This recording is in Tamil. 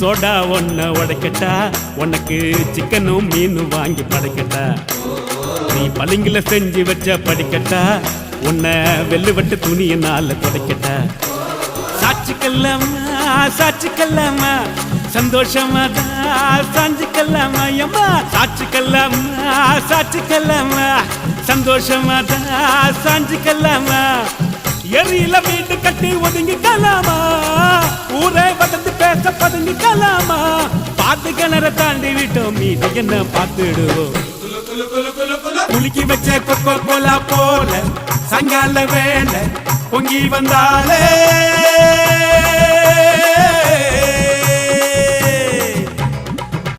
சோடா ஒன்ன உடைக்கட்டா, உனக்கு சிக்கனும் மீனும் வாங்கி படைக்கட்டா. நீ பளிங்குல செஞ்சு வச்ச படிக்கட்டா, உன்னை வெள்ளுவட்டு துணியினால துடைக்கட்டா. சாட்சிக்கல்லாமா சாட்சிக்கல்லாமா சந்தோஷமா தான் சாஞ்சிக்கல்லாமா அம்மா. சாட்சிக்கல்லாமா சாட்சிக்கல்லாமா சந்தோஷமா தான் சாஞ்சிக்கல்லாமா. எரியில வீட்டு கட்டி ஒதுங்கிக்கலாமா, ஊரே வதந்து பேச பதுங்கிக்கலாமா. பாட்டு கிணற தாண்டி விட்டோம், மீது என்ன பார்த்துடுவோம். குலுக்கி வச்ச கொக்கோ கோலா போல சாயங்கால வேலை பொங்கி வந்தாலே